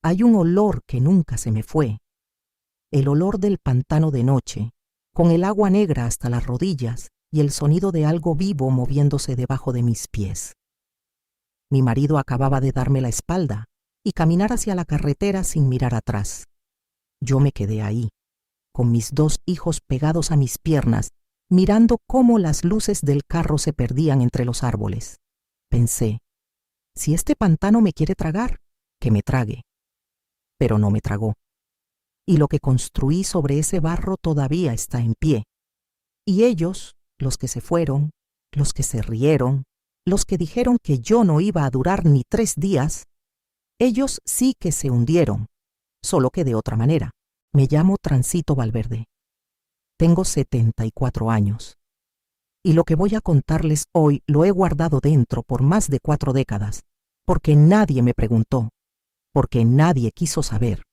Hay un olor que nunca se me fue, el olor del pantano de noche, con el agua negra hasta las rodillas y el sonido de algo vivo moviéndose debajo de mis pies. Mi marido acababa de darme la espalda y caminar hacia la carretera sin mirar atrás. Yo me quedé ahí, con mis 2 hijos pegados a mis piernas, mirando cómo las luces del carro se perdían entre los árboles. Pensé, si este pantano me quiere tragar, que me trague. Pero no me tragó. Y lo que construí sobre ese barro todavía está en pie. Y ellos, los que se fueron, los que se rieron, los que dijeron que yo no iba a durar ni 3 días, ellos sí que se hundieron, solo que de otra manera. Me llamo Transito Valverde. Tengo 74 años. Y lo que voy a contarles hoy lo he guardado dentro por más de 4 décadas, porque nadie me preguntó, porque nadie quiso saber,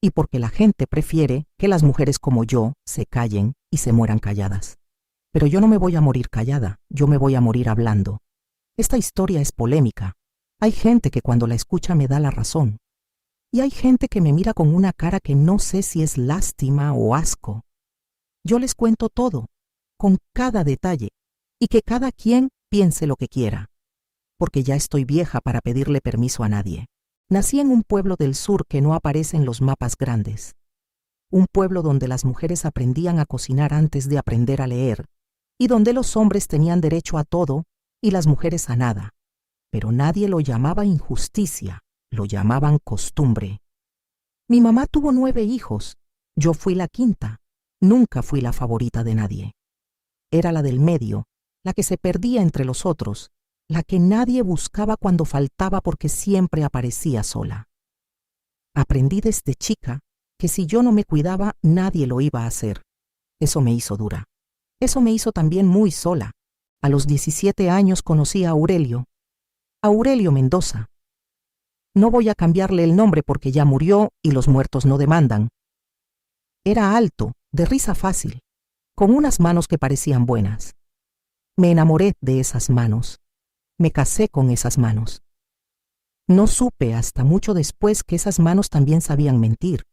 y porque la gente prefiere que las mujeres como yo se callen y se mueran calladas. Pero yo no me voy a morir callada, yo me voy a morir hablando. Esta historia es polémica. Hay gente que cuando la escucha me da la razón. Y hay gente que me mira con una cara que no sé si es lástima o asco. Yo les cuento todo, con cada detalle, y que cada quien piense lo que quiera, porque ya estoy vieja para pedirle permiso a nadie. Nací en un pueblo del sur que no aparece en los mapas grandes. Un pueblo donde las mujeres aprendían a cocinar antes de aprender a leer, y donde los hombres tenían derecho a todo y las mujeres a nada. Pero nadie lo llamaba injusticia, lo llamaban costumbre. Mi mamá tuvo 9 hijos, yo fui la quinta, nunca fui la favorita de nadie. Era la del medio, la que se perdía entre los otros, la que nadie buscaba cuando faltaba porque siempre aparecía sola. Aprendí desde chica que si yo no me cuidaba, nadie lo iba a hacer. Eso me hizo dura. Eso me hizo también muy sola. A los 17 años conocí a Aurelio Mendoza. No voy a cambiarle el nombre porque ya murió y los muertos no demandan. Era alto, de risa fácil, con unas manos que parecían buenas. Me enamoré de esas manos. Me casé con esas manos. No supe hasta mucho después que esas manos también sabían mentir.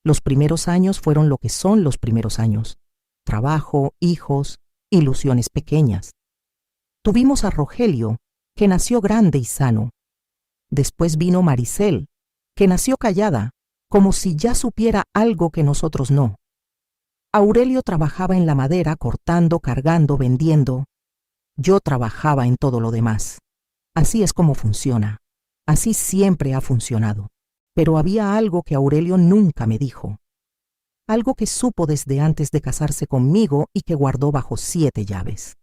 Los primeros años fueron lo que son los primeros años. Trabajo, hijos, ilusiones pequeñas. Tuvimos a Rogelio, que nació grande y sano. Después vino Maricel, que nació callada, como si ya supiera algo que nosotros no. Aurelio trabajaba en la madera, cortando, cargando, vendiendo. Yo trabajaba en todo lo demás. Así es como funciona. Así siempre ha funcionado. Pero había algo que Aurelio nunca me dijo. Algo que supo desde antes de casarse conmigo y que guardó bajo 7 llaves.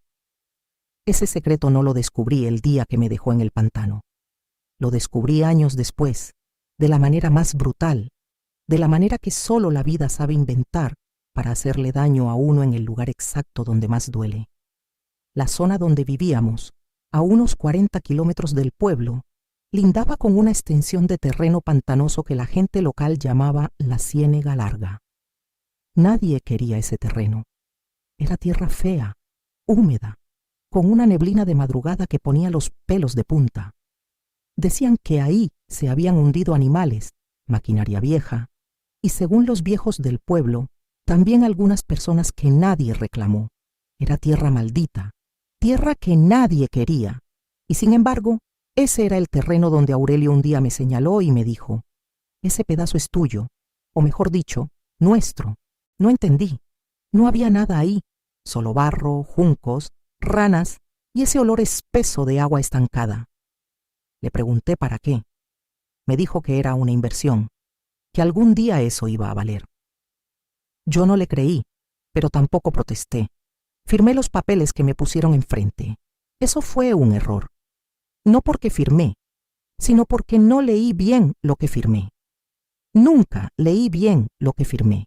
Ese secreto no lo descubrí el día que me dejó en el pantano. Lo descubrí años después, de la manera más brutal, de la manera que solo la vida sabe inventar para hacerle daño a uno en el lugar exacto donde más duele. La zona donde vivíamos, a unos 40 kilómetros del pueblo, lindaba con una extensión de terreno pantanoso que la gente local llamaba la Ciénega Larga. Nadie quería ese terreno. Era tierra fea, húmeda, con una neblina de madrugada que ponía los pelos de punta. Decían que ahí se habían hundido animales, maquinaria vieja, y según los viejos del pueblo, también algunas personas que nadie reclamó. Era tierra maldita, tierra que nadie quería, y sin embargo, ese era el terreno donde Aurelio un día me señaló y me dijo, ese pedazo es tuyo, o mejor dicho, nuestro. No entendí, no había nada ahí, solo barro, juncos, ranas y ese olor espeso de agua estancada. Le pregunté para qué. Me dijo que era una inversión, que algún día eso iba a valer. Yo no le creí, pero tampoco protesté. Firmé los papeles que me pusieron enfrente. Eso fue un error. No porque firmé, sino porque no leí bien lo que firmé. Nunca leí bien lo que firmé.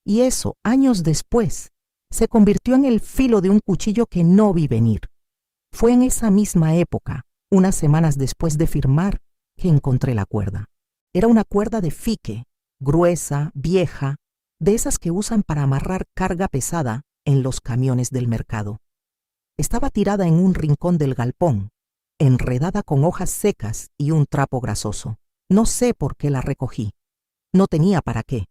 Y eso, años después, se convirtió en el filo de un cuchillo que no vi venir. Fue en esa misma época, unas semanas después de firmar, que encontré la cuerda. Era una cuerda de fique, gruesa, vieja, de esas que usan para amarrar carga pesada en los camiones del mercado. Estaba tirada en un rincón del galpón, enredada con hojas secas y un trapo grasoso. No sé por qué la recogí. No tenía para qué.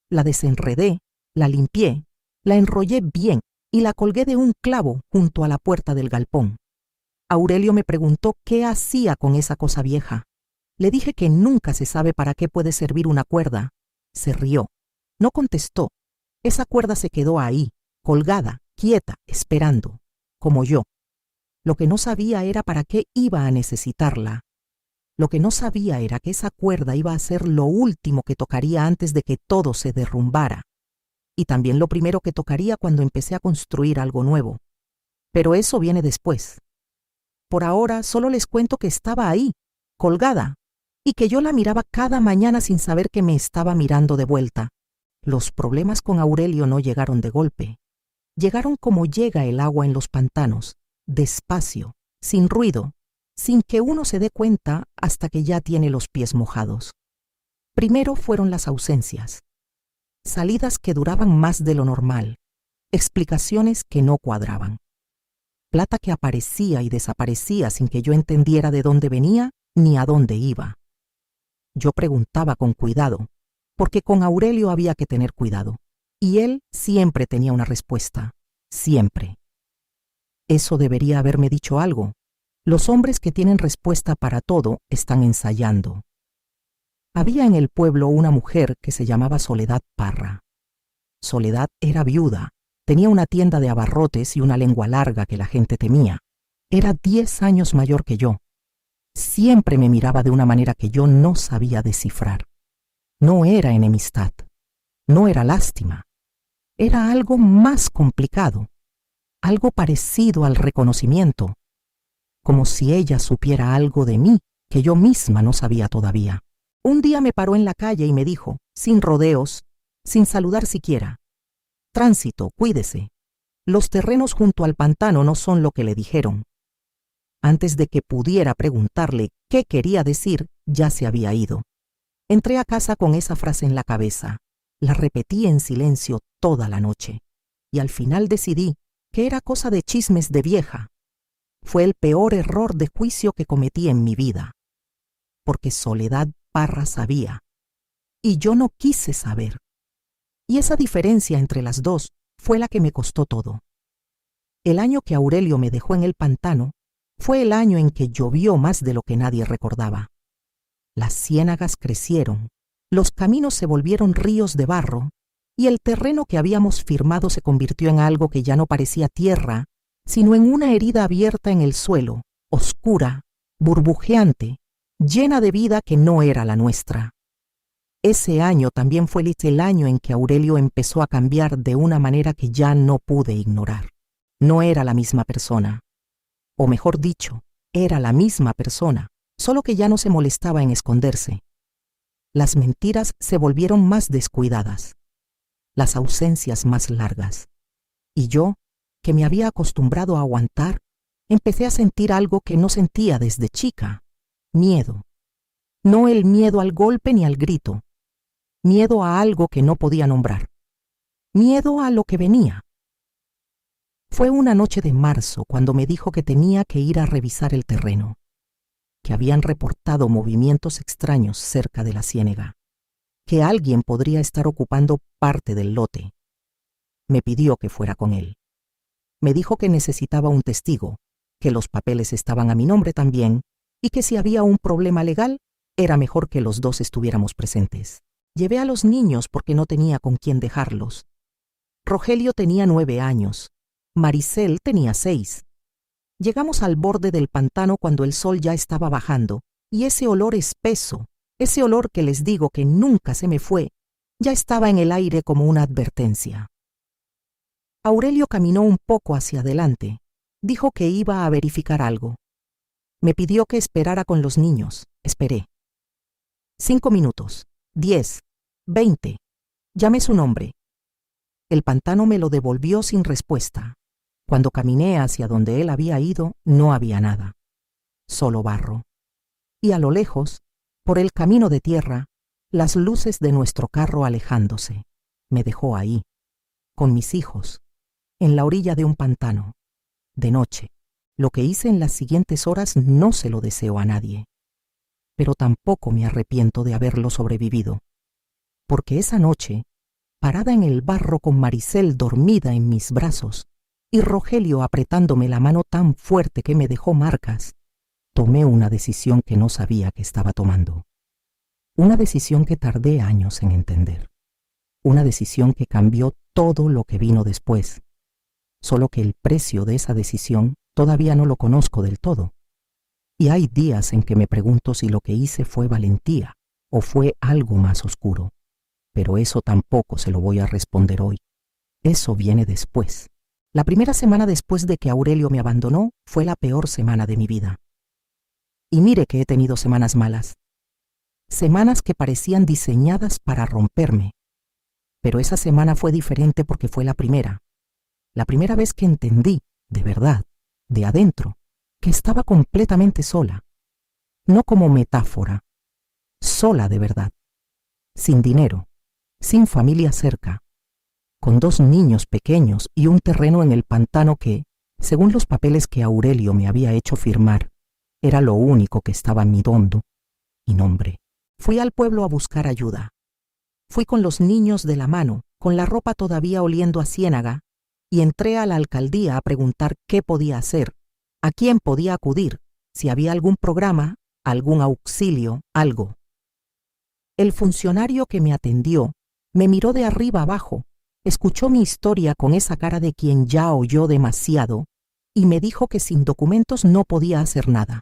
La desenredé, la limpié, la enrollé bien y la colgué de un clavo junto a la puerta del galpón. Aurelio me preguntó qué hacía con esa cosa vieja. Le dije que nunca se sabe para qué puede servir una cuerda. Se rió. No contestó. Esa cuerda se quedó ahí, colgada, quieta, esperando, como yo. Lo que no sabía era para qué iba a necesitarla. Lo que no sabía era que esa cuerda iba a ser lo último que tocaría antes de que todo se derrumbara. Y también lo primero que tocaría cuando empecé a construir algo nuevo. Pero eso viene después. Por ahora solo les cuento que estaba ahí, colgada, y que yo la miraba cada mañana sin saber que me estaba mirando de vuelta. Los problemas con Aurelio no llegaron de golpe. Llegaron como llega el agua en los pantanos, despacio, sin ruido, sin que uno se dé cuenta hasta que ya tiene los pies mojados. Primero fueron las ausencias. Salidas que duraban más de lo normal, explicaciones que no cuadraban. Plata que aparecía y desaparecía sin que yo entendiera de dónde venía ni a dónde iba. Yo preguntaba con cuidado, porque con Aurelio había que tener cuidado, y él siempre tenía una respuesta, siempre. Eso debería haberme dicho algo. Los hombres que tienen respuesta para todo están ensayando. Había en el pueblo una mujer que se llamaba Soledad Parra. Soledad era viuda, tenía una tienda de abarrotes y una lengua larga que la gente temía. Era 10 años mayor que yo. Siempre me miraba de una manera que yo no sabía descifrar. No era enemistad, no era lástima. Era algo más complicado, algo parecido al reconocimiento, como si ella supiera algo de mí que yo misma no sabía todavía. Un día me paró en la calle y me dijo, sin rodeos, sin saludar siquiera: «Tránsito, cuídese. Los terrenos junto al pantano no son lo que le dijeron». Antes de que pudiera preguntarle qué quería decir, ya se había ido. Entré a casa con esa frase en la cabeza. La repetí en silencio toda la noche. Y al final decidí que era cosa de chismes de vieja. Fue el peor error de juicio que cometí en mi vida. Porque Soledad Parra sabía. Y yo no quise saber. Y esa diferencia entre las dos fue la que me costó todo. El año que Aurelio me dejó en el pantano fue el año en que llovió más de lo que nadie recordaba. Las ciénagas crecieron, los caminos se volvieron ríos de barro, y el terreno que habíamos firmado se convirtió en algo que ya no parecía tierra, sino en una herida abierta en el suelo, oscura, burbujeante, llena de vida que no era la nuestra. Ese año también fue el año en que Aurelio empezó a cambiar de una manera que ya no pude ignorar. No era la misma persona. O mejor dicho, era la misma persona, solo que ya no se molestaba en esconderse. Las mentiras se volvieron más descuidadas, las ausencias más largas. Y yo, que me había acostumbrado a aguantar, empecé a sentir algo que no sentía desde chica: miedo. No el miedo al golpe ni al grito, miedo a algo que no podía nombrar, miedo a lo que venía. Fue una noche de marzo cuando me dijo que tenía que ir a revisar el terreno, que habían reportado movimientos extraños cerca de la ciénega, que alguien podría estar ocupando parte del lote. Me pidió que fuera con él. Me dijo que necesitaba un testigo, que los papeles estaban a mi nombre también, y que si había un problema legal, era mejor que los dos estuviéramos presentes. Llevé a los niños porque no tenía con quién dejarlos. Rogelio tenía 9 años. Maricel tenía 6. Llegamos al borde del pantano cuando el sol ya estaba bajando, y ese olor espeso, ese olor que les digo que nunca se me fue, ya estaba en el aire como una advertencia. Aurelio caminó un poco hacia adelante. Dijo que iba a verificar algo. Me pidió que esperara con los niños. Esperé. 5 minutos, 10, 20. Llamé su nombre. El pantano me lo devolvió sin respuesta. Cuando caminé hacia donde él había ido, no había nada. Solo barro. Y a lo lejos, por el camino de tierra, las luces de nuestro carro alejándose. Me dejó ahí, con mis hijos, en la orilla de un pantano, de noche. Lo que hice en las siguientes horas no se lo deseo a nadie. pero tampoco me arrepiento de haberlo sobrevivido, porque esa noche, parada en el barro con Maricel dormida en mis brazos y Rogelio apretándome la mano tan fuerte que me dejó marcas, tomé una decisión que no sabía que estaba tomando. Una decisión que tardé años en entender. Una decisión que cambió todo lo que vino después. Solo que el precio de esa decisión todavía no lo conozco del todo. Y hay días en que me pregunto si lo que hice fue valentía o fue algo más oscuro. Pero eso tampoco se lo voy a responder hoy. Eso viene después. La primera semana después de que Aurelio me abandonó fue la peor semana de mi vida. Y mire que he tenido semanas malas. Semanas que parecían diseñadas para romperme. Pero esa semana fue diferente porque fue la primera. La primera vez que entendí, de verdad, de adentro, que estaba completamente sola. No como metáfora. Sola de verdad. Sin dinero. Sin familia cerca. Con 2 niños pequeños y un terreno en el pantano que, según los papeles que Aurelio me había hecho firmar, era lo único que estaba en mi dondo y nombre. Fui al pueblo a buscar ayuda. Fui con los niños de la mano, con la ropa todavía oliendo a ciénaga, y entré a la alcaldía a preguntar qué podía hacer, a quién podía acudir, si había algún programa, algún auxilio, algo. El funcionario que me atendió me miró de arriba abajo, escuchó mi historia con esa cara de quien ya oyó demasiado y me dijo que sin documentos no podía hacer nada,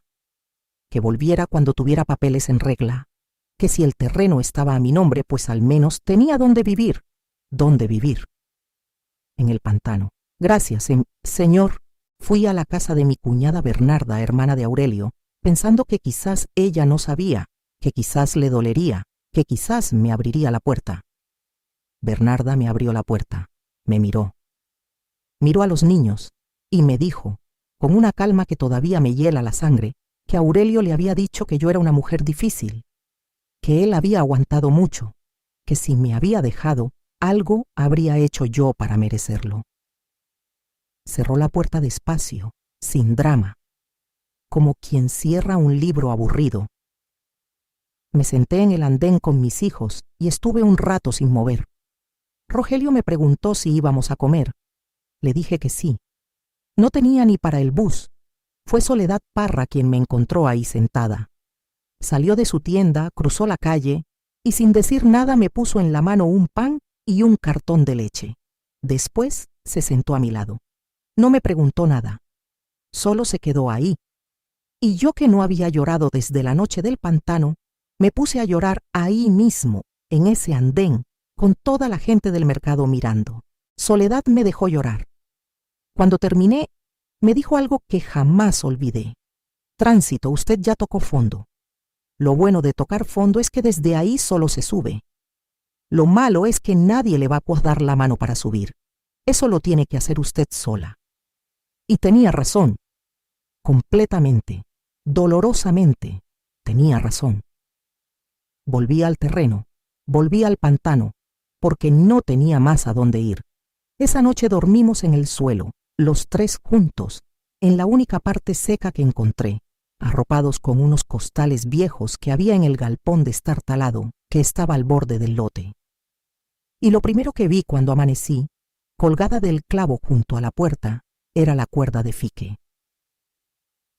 que volviera cuando tuviera papeles en regla, que si el terreno estaba a mi nombre, pues al menos tenía dónde vivir. ¿Dónde vivir? En el pantano. Gracias, señor. Fui a la casa de mi cuñada Bernarda, hermana de Aurelio, pensando que quizás ella no sabía, que quizás le dolería, que quizás me abriría la puerta. Bernarda me abrió la puerta, me miró. Miró a los niños y me dijo, con una calma que todavía me hiela la sangre, que Aurelio le había dicho que yo era una mujer difícil, que él había aguantado mucho, que si me había dejado, algo habría hecho yo para merecerlo. Cerró la puerta despacio, sin drama, como quien cierra un libro aburrido. Me senté en el andén con mis hijos y estuve un rato sin mover. Rogelio me preguntó si íbamos a comer. Le dije que sí. No tenía ni para el bus. Fue Soledad Parra quien me encontró ahí sentada. Salió de su tienda, cruzó la calle y sin decir nada me puso en la mano un pan y un cartón de leche. Después se sentó a mi lado. No me preguntó nada. Solo se quedó ahí. Y yo, que no había llorado desde la noche del pantano, me puse a llorar ahí mismo, en ese andén, con toda la gente del mercado mirando. Soledad me dejó llorar. Cuando terminé, me dijo algo que jamás olvidé. Tránsito, usted ya tocó fondo. Lo bueno de tocar fondo es que desde ahí solo se sube. Lo malo es que nadie le va a dar la mano para subir. Eso lo tiene que hacer usted sola. Y tenía razón. Completamente, dolorosamente, tenía razón. Volví al terreno, volví al pantano, porque no tenía más a dónde ir. Esa noche dormimos en el suelo, los 3 juntos, en la única parte seca que encontré, arropados con unos costales viejos que había en el galpón destartalado que estaba al borde del lote. Y lo primero que vi cuando amanecí, colgada del clavo junto a la puerta, era la cuerda de fique.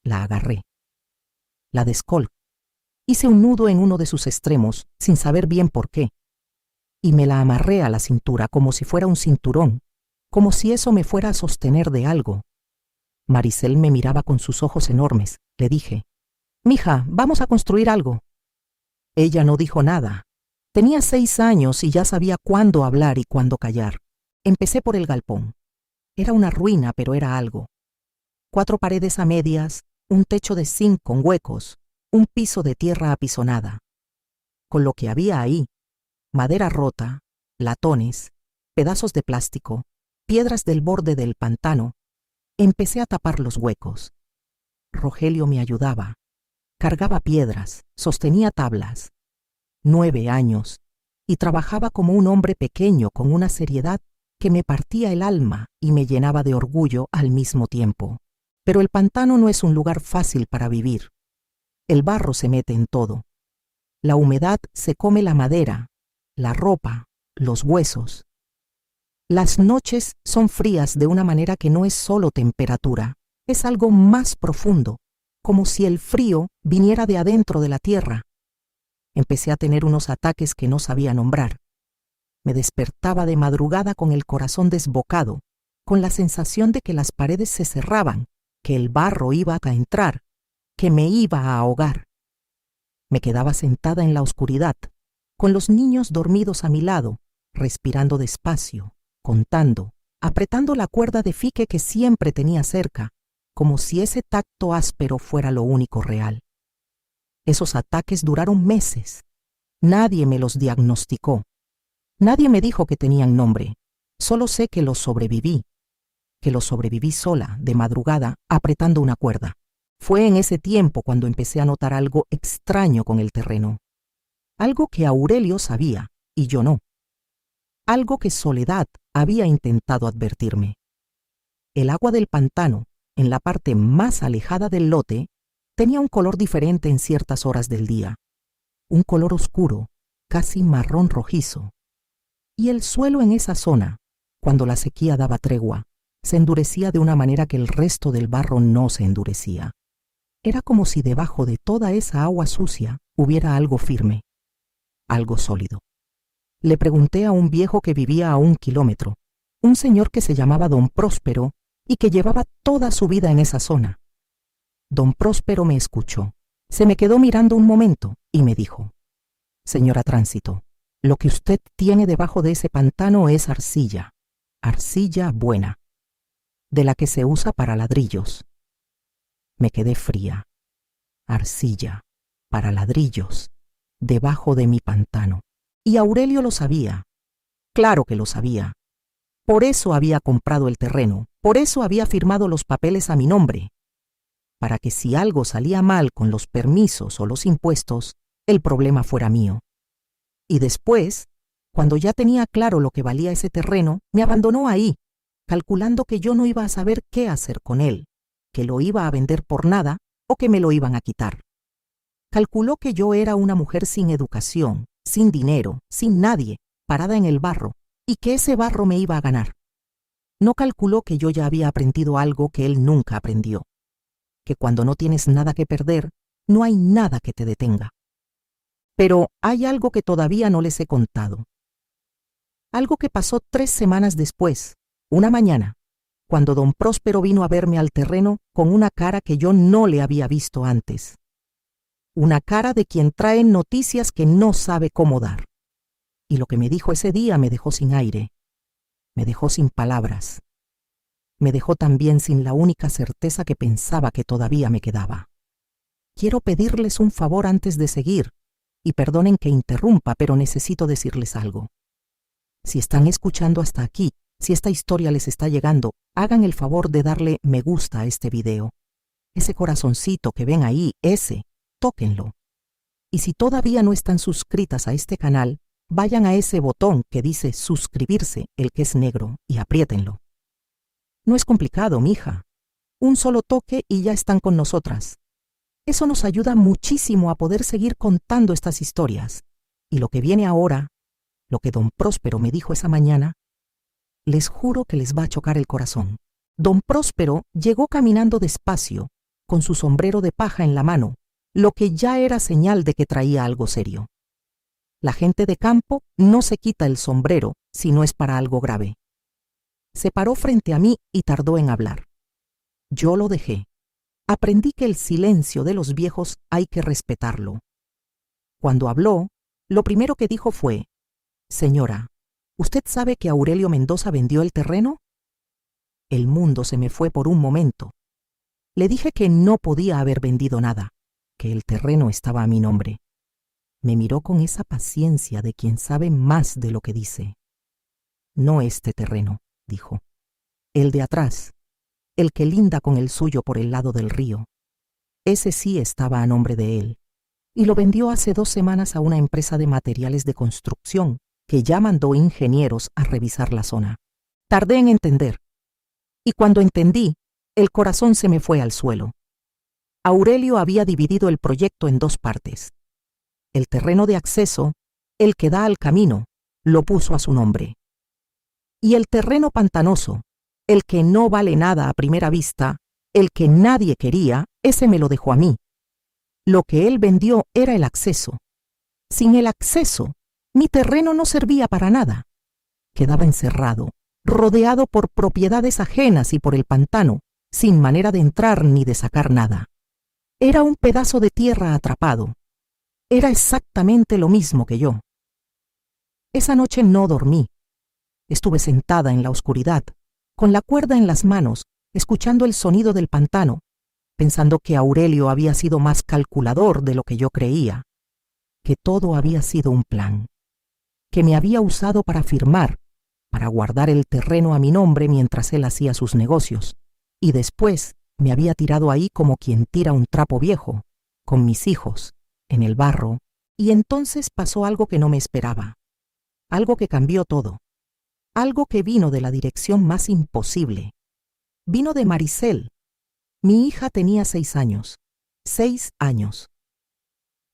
La agarré. La descolgué. Hice un nudo en uno de sus extremos, sin saber bien por qué, y me la amarré a la cintura como si fuera un cinturón, como si eso me fuera a sostener de algo. Maricel me miraba con sus ojos enormes. Le dije, «Mija, vamos a construir algo». Ella no dijo nada. Tenía 6 años y ya sabía cuándo hablar y cuándo callar. Empecé por el galpón. Era una ruina, pero era algo. 4 paredes a medias, un techo de zinc con huecos, un piso de tierra apisonada. Con lo que había ahí, madera rota, latones, pedazos de plástico, piedras del borde del pantano, empecé a tapar los huecos. Rogelio me ayudaba. Cargaba piedras, sostenía tablas. 9 años, y trabajaba como un hombre pequeño con una seriedad que me partía el alma y me llenaba de orgullo al mismo tiempo. Pero el pantano no es un lugar fácil para vivir. El barro se mete en todo, La humedad se come la madera, la ropa, los huesos. Las noches son frías de una manera que no es solo temperatura, es algo más profundo, como si el frío viniera de adentro de la tierra. Empecé a tener unos ataques que no sabía nombrar. Me despertaba de madrugada con el corazón desbocado, con la sensación de que las paredes se cerraban, que el barro iba a entrar, que me iba a ahogar. Me quedaba sentada en la oscuridad, con los niños dormidos a mi lado, respirando despacio, contando, apretando la cuerda de fique que siempre tenía cerca, como si ese tacto áspero fuera lo único real. Esos ataques duraron meses. Nadie me los diagnosticó. Nadie me dijo que tenían nombre. Solo sé que los sobreviví sola, de madrugada, apretando una cuerda. Fue en ese tiempo cuando empecé a notar algo extraño con el terreno. Algo que Aurelio sabía y yo no. Algo que Soledad había intentado advertirme. El agua del pantano, en la parte más alejada del lote, tenía un color diferente en ciertas horas del día. Un color oscuro, casi marrón rojizo. Y el suelo en esa zona, cuando la sequía daba tregua, se endurecía de una manera que el resto del barro no se endurecía. Era como si debajo de toda esa agua sucia hubiera algo firme, algo sólido. Le pregunté a un viejo que vivía a 1 kilómetro, un señor que se llamaba Don Próspero y que llevaba toda su vida en esa zona. Don Próspero me escuchó, se me quedó mirando un momento y me dijo: «Señora Tránsito, lo que usted tiene debajo de ese pantano es arcilla, arcilla buena, de la que se usa para ladrillos». Me quedé fría. Arcilla, para ladrillos, debajo de mi pantano. Y Aurelio lo sabía. Claro que lo sabía. Por eso había comprado el terreno, por eso había firmado los papeles a mi nombre. Para que si algo salía mal con los permisos o los impuestos, el problema fuera mío. Y después, cuando ya tenía claro lo que valía ese terreno, me abandonó ahí, calculando que yo no iba a saber qué hacer con él, que lo iba a vender por nada o que me lo iban a quitar. Calculó que yo era una mujer sin educación, sin dinero, sin nadie, parada en el barro, y que ese barro me iba a ganar. No calculó que yo ya había aprendido algo que él nunca aprendió, que cuando no tienes nada que perder, no hay nada que te detenga. Pero hay algo que todavía no les he contado. Algo que pasó 3 semanas después, una mañana, cuando don Próspero vino a verme al terreno con una cara que yo no le había visto antes. Una cara de quien trae noticias que no sabe cómo dar. Y lo que me dijo ese día me dejó sin aire, me dejó sin palabras, me dejó también sin la única certeza que pensaba que todavía me quedaba. Quiero pedirles un favor antes de seguir, y perdonen que interrumpa, pero necesito decirles algo. Si están escuchando hasta aquí, si esta historia les está llegando, hagan el favor de darle me gusta a este video. Ese corazoncito que ven ahí, tóquenlo. Y si todavía no están suscritas a este canal, vayan a ese botón que dice suscribirse, el que es negro, y apriétenlo. No es complicado, mija. Un solo toque y ya están con nosotras. Eso nos ayuda muchísimo a poder seguir contando estas historias. Y lo que viene ahora, lo que don Próspero me dijo esa mañana, les juro que les va a chocar el corazón. Don Próspero llegó caminando despacio, con su sombrero de paja en la mano, lo que ya era señal de que traía algo serio. La gente de campo no se quita el sombrero si no es para algo grave. Se paró frente a mí y tardó en hablar. Yo lo dejé. Aprendí que el silencio de los viejos hay que respetarlo. Cuando habló, lo primero que dijo fue: «Señora, ¿usted sabe que Aurelio Mendoza vendió el terreno?» El mundo se me fue por un momento. Le dije que no podía haber vendido nada, que el terreno estaba a mi nombre. Me miró con esa paciencia de quien sabe más de lo que dice. «No este terreno», dijo. «El de atrás, el que linda con el suyo por el lado del río. Ese sí estaba a nombre de él. Y lo vendió hace 2 semanas a una empresa de materiales de construcción que ya mandó ingenieros a revisar la zona. Tardé en entender. Y cuando entendí, el corazón se me fue al suelo. Aurelio había dividido el proyecto en 2 partes. El terreno de acceso, el que da al camino, lo puso a su nombre. Y el terreno pantanoso, el que no vale nada a primera vista, el que nadie quería, ese me lo dejó a mí. Lo que él vendió era el acceso. Sin el acceso, mi terreno no servía para nada. Quedaba encerrado, rodeado por propiedades ajenas y por el pantano, sin manera de entrar ni de sacar nada. Era un pedazo de tierra atrapado. Era exactamente lo mismo que yo. Esa noche no dormí. Estuve sentada en la oscuridad, con la cuerda en las manos, escuchando el sonido del pantano, pensando que Aurelio había sido más calculador de lo que yo creía, que todo había sido un plan, que me había usado para firmar, para guardar el terreno a mi nombre mientras él hacía sus negocios, y después me había tirado ahí como quien tira un trapo viejo, con mis hijos, en el barro, y entonces pasó algo que no me esperaba, algo que cambió todo, algo que vino de la dirección más imposible. Vino de Maricel. Mi hija tenía 6 años. 6 años.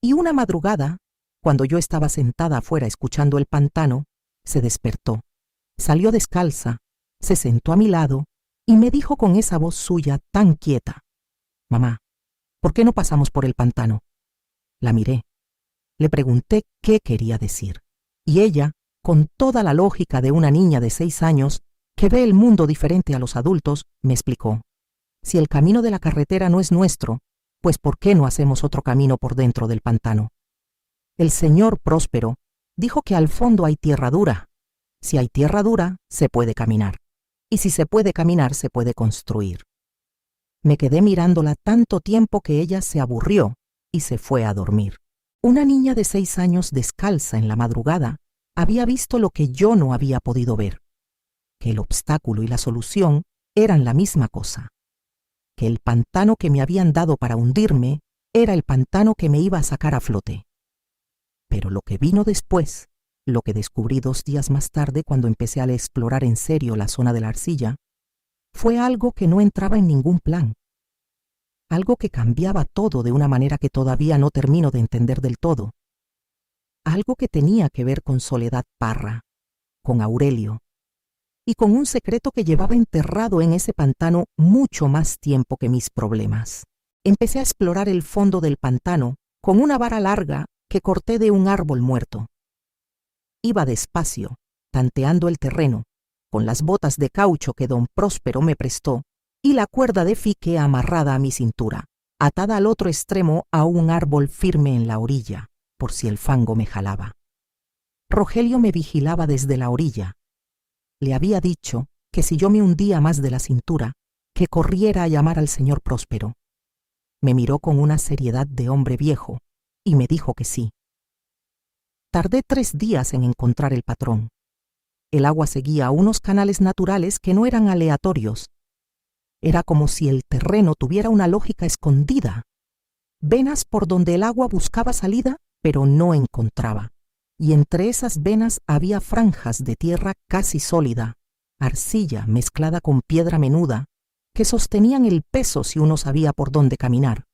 Y una madrugada, cuando yo estaba sentada afuera escuchando el pantano, se despertó, salió descalza, se sentó a mi lado y me dijo con esa voz suya tan quieta: «Mamá, ¿por qué no pasamos por el pantano?» La miré. Le pregunté qué quería decir. Y ella, con toda la lógica de una niña de 6 años, que ve el mundo diferente a los adultos, me explicó: si el camino de la carretera no es nuestro, pues ¿por qué no hacemos otro camino por dentro del pantano? El señor Próspero dijo que al fondo hay tierra dura. Si hay tierra dura, se puede caminar. Y si se puede caminar, se puede construir. Me quedé mirándola tanto tiempo que ella se aburrió y se fue a dormir. Una niña de 6 años descalza en la madrugada había visto lo que yo no había podido ver, que el obstáculo y la solución eran la misma cosa, que el pantano que me habían dado para hundirme era el pantano que me iba a sacar a flote. Pero lo que vino después, lo que descubrí 2 días más tarde cuando empecé a explorar en serio la zona de la arcilla, fue algo que no entraba en ningún plan, algo que cambiaba todo de una manera que todavía no termino de entender del todo, algo que tenía que ver con Soledad Parra, con Aurelio, y con un secreto que llevaba enterrado en ese pantano mucho más tiempo que mis problemas. Empecé a explorar el fondo del pantano con una vara larga que corté de un árbol muerto. Iba despacio, tanteando el terreno, con las botas de caucho que don Próspero me prestó y la cuerda de fique amarrada a mi cintura, atada al otro extremo a un árbol firme en la orilla, por si el fango me jalaba. Rogelio me vigilaba desde la orilla. Le había dicho que si yo me hundía más de la cintura, que corriera a llamar al señor Próspero. Me miró con una seriedad de hombre viejo y me dijo que sí. Tardé 3 días en encontrar el patrón. El agua seguía unos canales naturales que no eran aleatorios. Era como si el terreno tuviera una lógica escondida. Venas por donde el agua buscaba salida, pero no encontraba. Y entre esas venas había franjas de tierra casi sólida, arcilla mezclada con piedra menuda, que sostenían el peso si uno sabía por dónde caminar.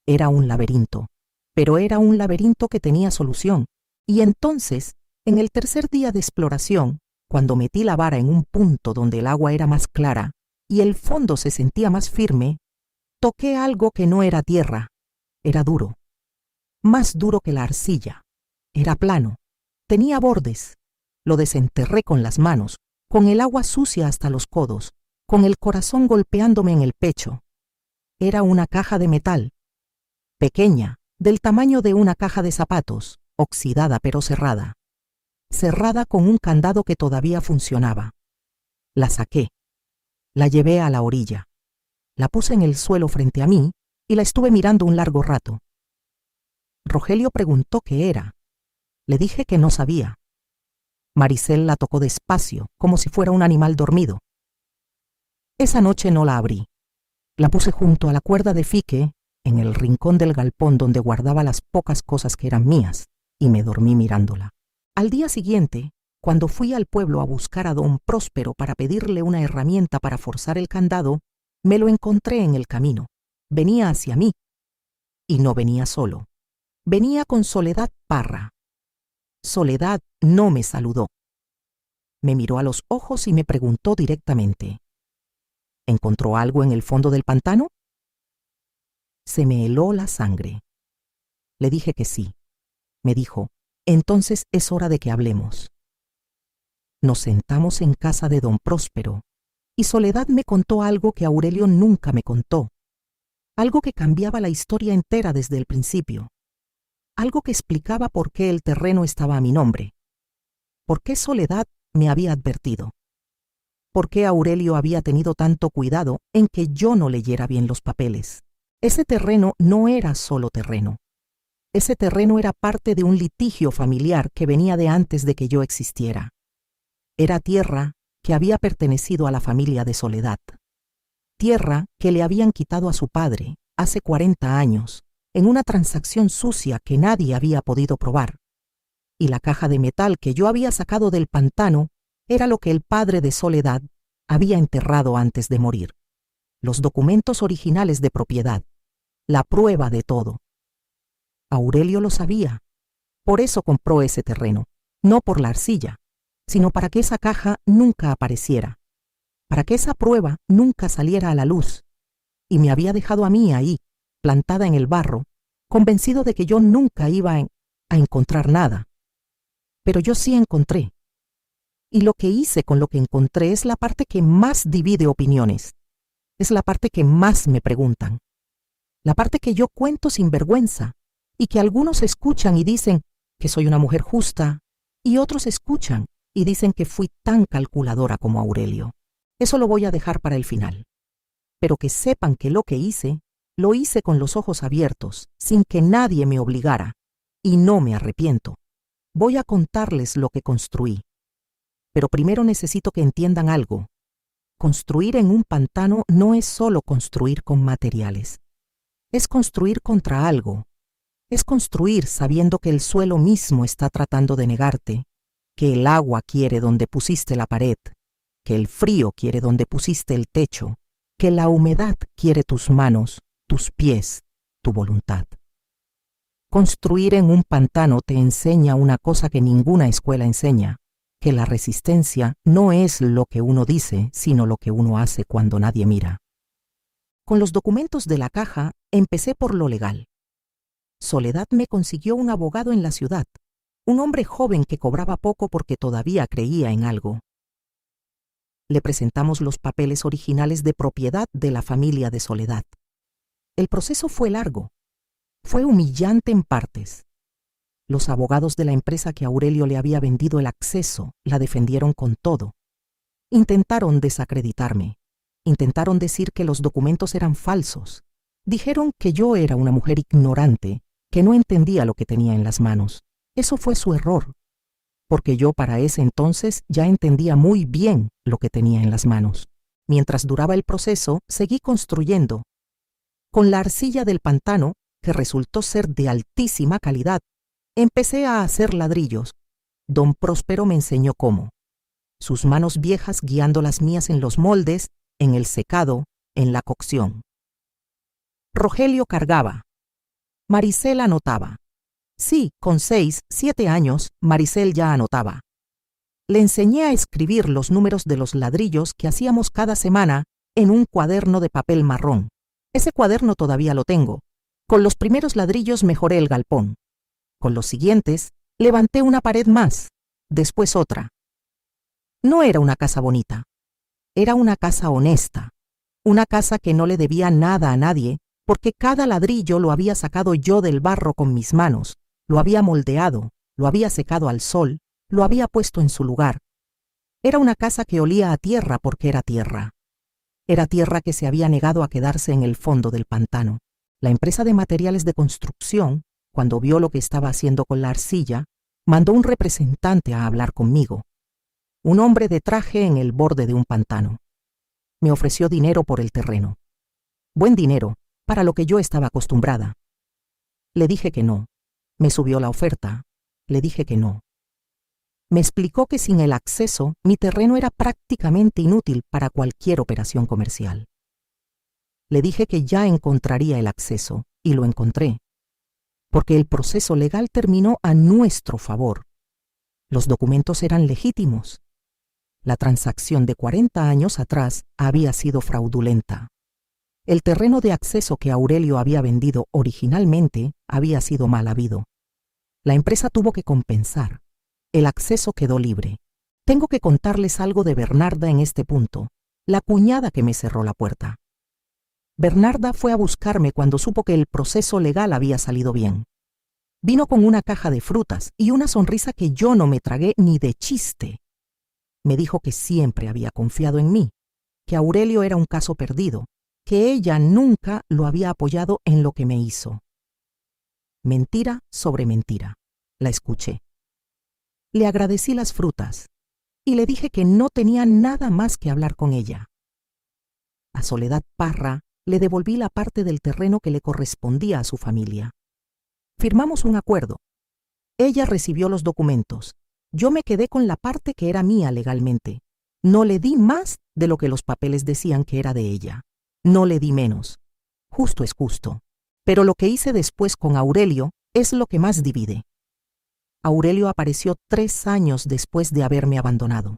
Era un laberinto, pero era un laberinto que tenía solución. Y entonces, en el tercer día de exploración, cuando metí la vara en un punto donde el agua era más clara y el fondo se sentía más firme, toqué algo que no era tierra, era duro, más duro que la arcilla. Era plano, tenía bordes. Lo desenterré con las manos, con el agua sucia hasta los codos, con el corazón golpeándome en el pecho. Era una caja de metal, pequeña, del tamaño de una caja de zapatos, oxidada pero cerrada. Cerrada con un candado que todavía funcionaba. La saqué. La llevé a la orilla. La puse en el suelo frente a mí y la estuve mirando un largo rato. Rogelio preguntó qué era. Le dije que no sabía. Maricel la tocó despacio, como si fuera un animal dormido. Esa noche no la abrí. La puse junto a la cuerda de fique, en el rincón del galpón donde guardaba las pocas cosas que eran mías, y me dormí mirándola. Al día siguiente, cuando fui al pueblo a buscar a don Próspero para pedirle una herramienta para forzar el candado, me lo encontré en el camino. Venía hacia mí. Y no venía solo. Venía con Soledad Parra. Soledad no me saludó. Me miró a los ojos y me preguntó directamente: ¿encontró algo en el fondo del pantano? Se me heló la sangre. Le dije que sí. Me dijo: entonces es hora de que hablemos. Nos sentamos en casa de don Próspero y Soledad me contó algo que Aurelio nunca me contó, algo que cambiaba la historia entera desde el principio, algo que explicaba por qué el terreno estaba a mi nombre, por qué Soledad me había advertido, por qué Aurelio había tenido tanto cuidado en que yo no leyera bien los papeles. Ese terreno no era solo terreno. Ese terreno era parte de un litigio familiar que venía de antes de que yo existiera. Era tierra que había pertenecido a la familia de Soledad. Tierra que le habían quitado a su padre hace 40 años, en una transacción sucia que nadie había podido probar. Y la caja de metal que yo había sacado del pantano era lo que el padre de Soledad había enterrado antes de morir. Los documentos originales de propiedad, la prueba de todo. Aurelio lo sabía. Por eso compró ese terreno, no por la arcilla, sino para que esa caja nunca apareciera, para que esa prueba nunca saliera a la luz, y me había dejado a mí ahí, plantada en el barro, convencido de que yo nunca iba a encontrar nada. Pero yo sí encontré. Y lo que hice con lo que encontré es la parte que más divide opiniones, es la parte que más me preguntan, la parte que yo cuento sin vergüenza, y que algunos escuchan y dicen que soy una mujer justa, y otros escuchan y dicen que fui tan calculadora como Aurelio. Eso lo voy a dejar para el final. Pero que sepan que lo que hice, lo hice con los ojos abiertos, sin que nadie me obligara, y no me arrepiento. Voy a contarles lo que construí. Pero primero necesito que entiendan algo. Construir en un pantano no es solo construir con materiales. Es construir contra algo. Es construir sabiendo que el suelo mismo está tratando de negarte, que el agua quiere donde pusiste la pared, que el frío quiere donde pusiste el techo, que la humedad quiere tus manos, tus pies, tu voluntad. Construir en un pantano te enseña una cosa que ninguna escuela enseña, que la resistencia no es lo que uno dice, sino lo que uno hace cuando nadie mira. Con los documentos de la caja empecé por lo legal. Soledad me consiguió un abogado en la ciudad, un hombre joven que cobraba poco porque todavía creía en algo. Le presentamos los papeles originales de propiedad de la familia de Soledad. El proceso fue largo. Fue humillante en partes. Los abogados de la empresa que Aurelio le había vendido el acceso la defendieron con todo. Intentaron desacreditarme. Intentaron decir que los documentos eran falsos. Dijeron que yo era una mujer ignorante, que no entendía lo que tenía en las manos. Eso fue su error, porque yo para ese entonces ya entendía muy bien lo que tenía en las manos. Mientras duraba el proceso, seguí construyendo. Con la arcilla del pantano, que resultó ser de altísima calidad, empecé a hacer ladrillos. Don Próspero me enseñó cómo. Sus manos viejas guiando las mías en los moldes, en el secado, en la cocción. Rogelio cargaba. Maricel anotaba. Sí, con 6, 7 años, Maricel ya anotaba. Le enseñé a escribir los números de los ladrillos que hacíamos cada semana en un cuaderno de papel marrón. Ese cuaderno todavía lo tengo. Con los primeros ladrillos mejoré el galpón. Con los siguientes, levanté una pared más, después otra. No era una casa bonita. Era una casa honesta. Una casa que no le debía nada a nadie, porque cada ladrillo lo había sacado yo del barro con mis manos, lo había moldeado, lo había secado al sol, lo había puesto en su lugar. Era una casa que olía a tierra porque era tierra. Era tierra que se había negado a quedarse en el fondo del pantano. La empresa de materiales de construcción, cuando vio lo que estaba haciendo con la arcilla, mandó un representante a hablar conmigo. Un hombre de traje en el borde de un pantano. Me ofreció dinero por el terreno. Buen dinero, para lo que yo estaba acostumbrada. Le dije que no. Me subió la oferta. Le dije que no. Me explicó que sin el acceso, mi terreno era prácticamente inútil para cualquier operación comercial. Le dije que ya encontraría el acceso, y lo encontré. porque el proceso legal terminó a nuestro favor. Los documentos eran legítimos. La transacción de 40 años atrás había sido fraudulenta. El terreno de acceso que Aurelio había vendido originalmente había sido mal habido. La empresa tuvo que compensar. El acceso quedó libre. Tengo que contarles algo de Bernarda en este punto, la cuñada que me cerró la puerta. Bernarda fue a buscarme cuando supo que el proceso legal había salido bien. Vino con una caja de frutas y una sonrisa que yo no me tragué ni de chiste. Me dijo que siempre había confiado en mí, que Aurelio era un caso perdido, que ella nunca lo había apoyado en lo que me hizo. Mentira sobre mentira. La escuché. Le agradecí las frutas y le dije que no tenía nada más que hablar con ella. A Soledad Parra le devolví la parte del terreno que le correspondía a su familia. Firmamos un acuerdo. Ella recibió los documentos. Yo me quedé con la parte que era mía legalmente. No le di más de lo que los papeles decían que era de ella. No le di menos. Justo es justo. Pero lo que hice después con Aurelio es lo que más divide. Aurelio apareció 3 años después de haberme abandonado.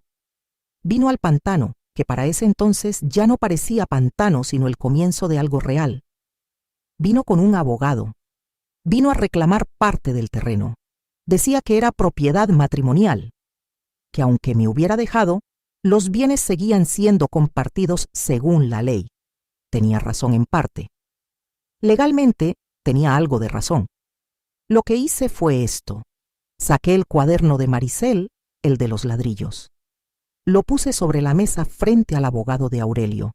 Vino al pantano, que para ese entonces ya no parecía pantano sino el comienzo de algo real. Vino con un abogado. Vino a reclamar parte del terreno. Decía que era propiedad matrimonial, que aunque me hubiera dejado, los bienes seguían siendo compartidos según la ley. Tenía razón en parte. Legalmente tenía algo de razón. Lo que hice fue esto. Saqué el cuaderno de Maricel, el de los ladrillos. Lo puse sobre la mesa frente al abogado de Aurelio.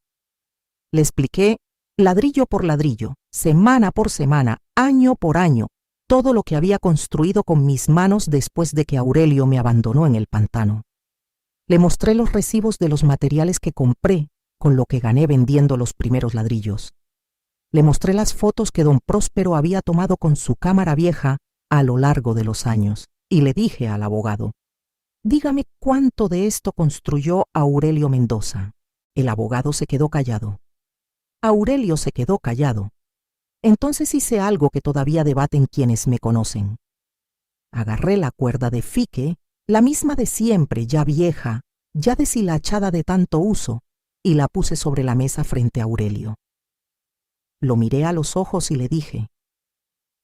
Le expliqué, ladrillo por ladrillo, semana por semana, año por año, todo lo que había construido con mis manos después de que Aurelio me abandonó en el pantano. Le mostré los recibos de los materiales que compré con lo que gané vendiendo los primeros ladrillos. Le mostré las fotos que don Próspero había tomado con su cámara vieja a lo largo de los años y le dije al abogado, dígame cuánto de esto construyó Aurelio Mendoza. El abogado se quedó callado. Aurelio se quedó callado. Entonces hice algo que todavía debaten quienes me conocen. Agarré la cuerda de fique, la misma de siempre, ya vieja, ya deshilachada de tanto uso, y la puse sobre la mesa frente a Aurelio. Lo miré a los ojos y le dije,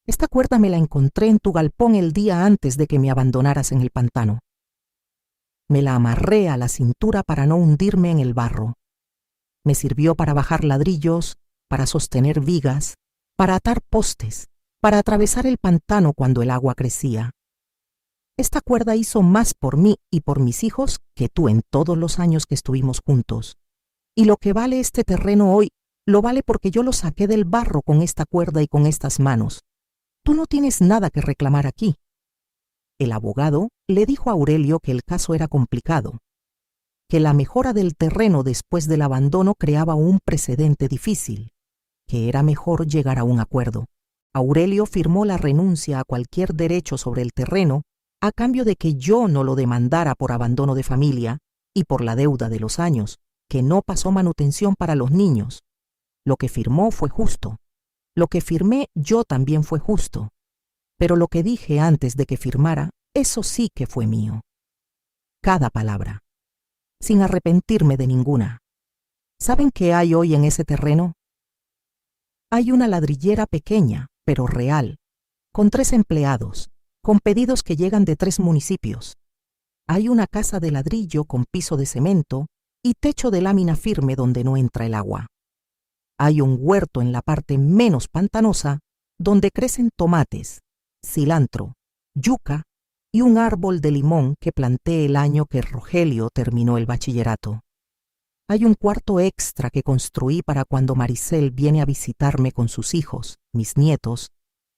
esta cuerda me la encontré en tu galpón el día antes de que me abandonaras en el pantano. Me la amarré a la cintura para no hundirme en el barro. Me sirvió para bajar ladrillos, para sostener vigas, para atar postes, para atravesar el pantano cuando el agua crecía. Esta cuerda hizo más por mí y por mis hijos que tú en todos los años que estuvimos juntos. Y lo que vale este terreno hoy, lo vale porque yo lo saqué del barro con esta cuerda y con estas manos. Tú no tienes nada que reclamar aquí. El abogado le dijo a Aurelio que el caso era complicado, que la mejora del terreno después del abandono creaba un precedente difícil, que era mejor llegar a un acuerdo. Aurelio firmó la renuncia a cualquier derecho sobre el terreno a cambio de que yo no lo demandara por abandono de familia y por la deuda de los años, que no pasó manutención para los niños. Lo que firmó fue justo. Lo que firmé yo también fue justo. Pero lo que dije antes de que firmara, eso sí que fue mío. Cada palabra. Sin arrepentirme de ninguna. ¿Saben qué hay hoy en ese terreno? Hay una ladrillera pequeña, pero real, con 3 empleados, con pedidos que llegan de 3 municipios. Hay una casa de ladrillo con piso de cemento y techo de lámina firme donde no entra el agua. Hay un huerto en la parte menos pantanosa donde crecen tomates, cilantro, yuca y un árbol de limón que planté el año que Rogelio terminó el bachillerato. Hay un cuarto extra que construí para cuando Maricel viene a visitarme con sus hijos, mis nietos,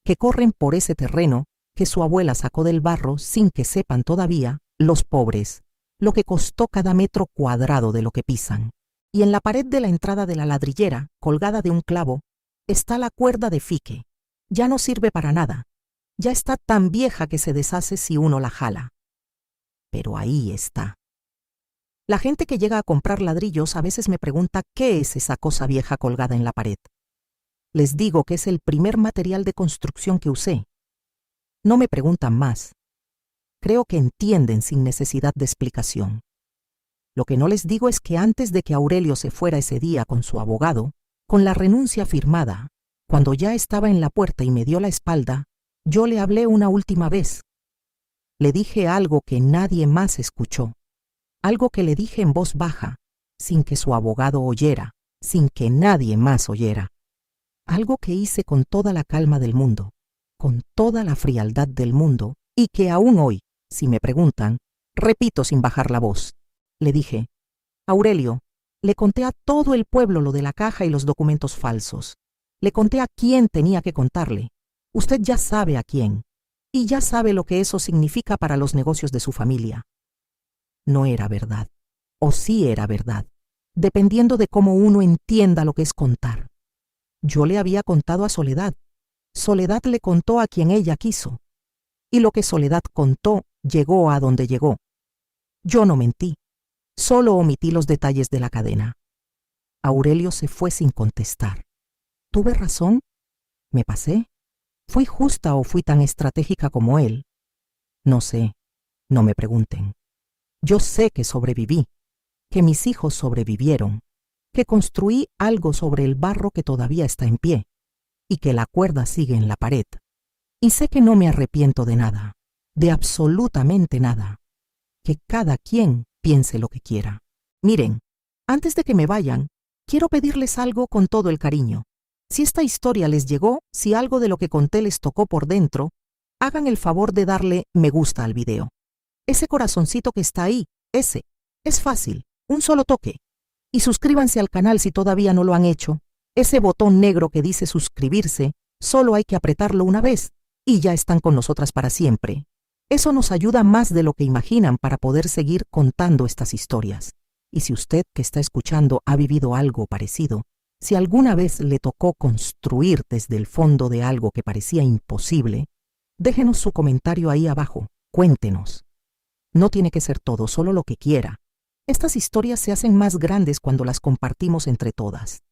que corren por ese terreno que su abuela sacó del barro sin que sepan todavía, los pobres, lo que costó cada metro cuadrado de lo que pisan. Y en la pared de la entrada de la ladrillera, colgada de un clavo, está la cuerda de fique. Ya no sirve para nada. Ya está tan vieja que se deshace si uno la jala. Pero ahí está. La gente que llega a comprar ladrillos a veces me pregunta qué es esa cosa vieja colgada en la pared. Les digo que es el primer material de construcción que usé, No me preguntan más. Creo que entienden sin necesidad de explicación. Lo que no les digo es que antes de que Aurelio se fuera ese día con su abogado, con la renuncia firmada, cuando ya estaba en la puerta y me dio la espalda, yo le hablé una última vez. Le dije algo que nadie más escuchó, algo que le dije en voz baja, sin que su abogado oyera, sin que nadie más oyera. Algo que hice con toda la calma del mundo, con toda la frialdad del mundo, y que aún hoy, si me preguntan, repito sin bajar la voz. Le dije: Aurelio, le conté a todo el pueblo lo de la caja y los documentos falsos. Le conté a quién tenía que contarle. Usted ya sabe a quién. Y ya sabe lo que eso significa para los negocios de su familia. No era verdad. O sí era verdad, dependiendo de cómo uno entienda lo que es contar. Yo le había contado a Soledad. Soledad le contó a quien ella quiso. Y lo que Soledad contó llegó a donde llegó. Yo no mentí. Solo omití los detalles de la cadena. Aurelio se fue sin contestar. ¿Tuve razón? ¿Me pasé? ¿Fui justa o fui tan estratégica como él? No sé, no me pregunten. Yo sé que sobreviví, que mis hijos sobrevivieron, que construí algo sobre el barro que todavía está en pie, y que la cuerda sigue en la pared. Y sé que no me arrepiento de nada, de absolutamente nada. Que cada quien piense lo que quiera. Miren, antes de que me vayan, quiero pedirles algo con todo el cariño. Si esta historia les llegó, si algo de lo que conté les tocó por dentro, hagan el favor de darle me gusta al video. Ese corazoncito que está ahí, ese, es fácil, un solo toque. Y suscríbanse al canal si todavía no lo han hecho. Ese botón negro que dice suscribirse, solo hay que apretarlo una vez, y ya están con nosotras para siempre. Eso nos ayuda más de lo que imaginan para poder seguir contando estas historias. Y si usted que está escuchando ha vivido algo parecido, si alguna vez le tocó construir desde el fondo de algo que parecía imposible, déjenos su comentario ahí abajo, cuéntenos. No tiene que ser todo, solo lo que quiera. Estas historias se hacen más grandes cuando las compartimos entre todas.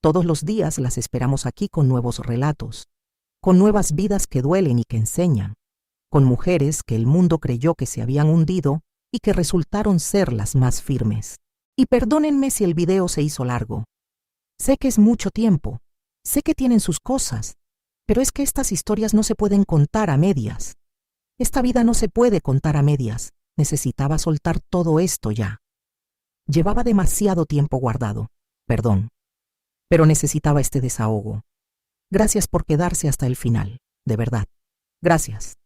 Todos los días las esperamos aquí con nuevos relatos, con nuevas vidas que duelen y que enseñan, con mujeres que el mundo creyó que se habían hundido y que resultaron ser las más firmes. Y perdónenme si el video se hizo largo. Sé que es mucho tiempo, sé que tienen sus cosas, pero es que estas historias no se pueden contar a medias. Esta vida no se puede contar a medias. Necesitaba soltar todo esto ya. Llevaba demasiado tiempo guardado, perdón, pero necesitaba este desahogo. Gracias por quedarse hasta el final, de verdad. Gracias.